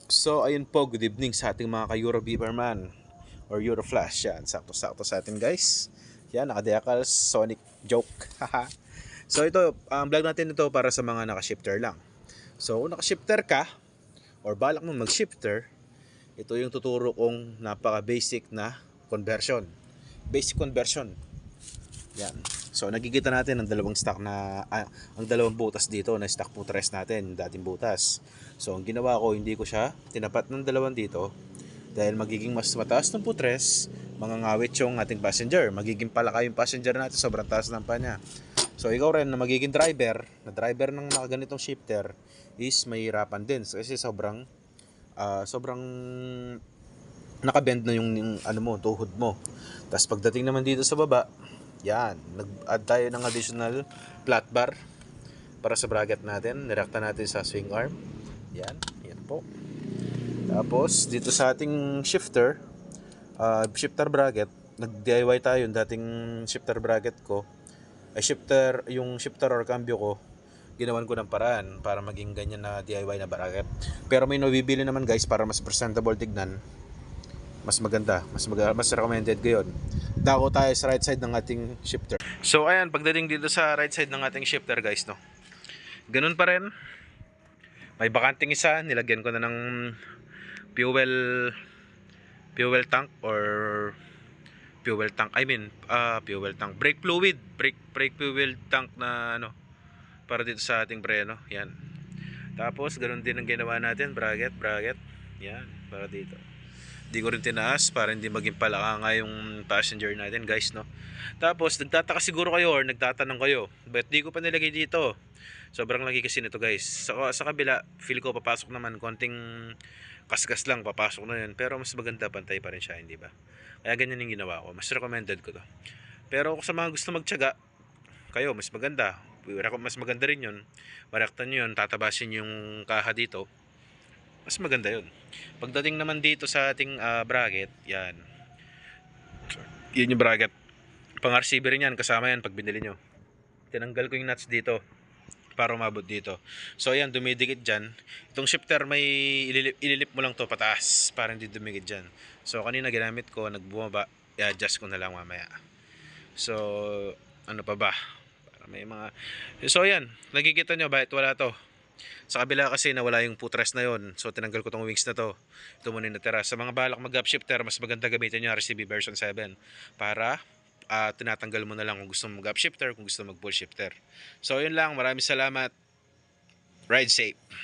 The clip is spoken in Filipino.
So ayun po, good evening sa ating mga ka-Euro Beaverman or Euroflash. Yan, sakto-sakto sa atin guys. Yan, naka-decals, Sonic joke. Haha. So ito, ang vlog natin ito para sa mga naka-shifter lang. So kung naka-shifter ka or balak mo mag-shifter, ito yung tuturo kong napaka-basic na conversion. Basic conversion. Yan. So nakikita natin ang dalawang stock na ang dalawang butas dito na stock putres natin, dating butas. So ang ginawa ko, hindi ko siya tinapat ng dalawang dito dahil magiging mas mataas ng putres, mangangawit yung ating passenger. Magiging palaka yung passenger natin, sobrang taas ng pa niya. So ikaw rin na magiging driver, na driver ng mga ganitong shifter is mahirapan din kasi sobrang nakabend na yung ano mo, tuhod mo. Tapos pagdating naman dito sa baba, yan, nag-add tayo ng additional flat bar para sa bracket natin. Nirekta natin sa swing arm. Yan, yan po. Tapos dito sa ating shifter bracket, nag-DIY tayo yung dating shifter bracket ko. Yung shifter or cambio ko, ginawan ko ng paraan para maging ganyan na DIY na bracket. Pero may nabibili naman guys para mas presentable tignan. Mas maganda, mas recommended ko yun. Dako tayo sa right side ng ating shifter. So ayan, pagdating dito sa right side ng ating shifter guys, no, ganun pa rin. May bakanting isa, nilagyan ko na ng fuel tank or fuel tank, brake fluid, brake fuel tank na ano, para dito sa ating preno. Yan. Tapos ganun din ang ginawa natin, bracket. Yan, para dito. Di ko rin tinaas para hindi maging palaka nga yung passenger natin guys, no. Tapos nagtataka siguro kayo or nagtatanong kayo, ba't di ko pa nilagay dito? Sobrang laki kasi nito guys. Sa kabila, feel ko papasok naman, konting kaskas lang papasok na yun, pero mas maganda, pantay pa rin siya, hindi ba? Kaya ganyan yung ginawa ko, mas recommended ko to. Pero kung sa mga gusto magtiyaga kayo, mas maganda rin yun, marektan nyo yun, tatabasin yung kaha dito, mas maganda yun. Pagdating naman dito sa ating bracket, yan yung bracket, pang RCB rin yan, kasama yan pag binili nyo. Tinanggal ko yung nuts dito para umabot dito. So ayan, dumidikit dyan. Itong shifter, may ililip mo lang to pataas para hindi dumikit dyan. So kanina ginamit ko, nagbumaba, i-adjust ko na lang mamaya. So ano pa ba, para may mga, so ayan, nakikita nyo bakit wala to. Sa kabila kasi nawala yung putres na yon, so tinanggal ko tong wings na to. Ito muna yung natira. Sa mga balak mag-upshifter, mas maganda gamitin nyo RCB version 7 para tinatanggal mo na lang kung gusto mag-upshifter, kung gusto mag-pull shifter. So yun lang, maraming salamat. Ride safe.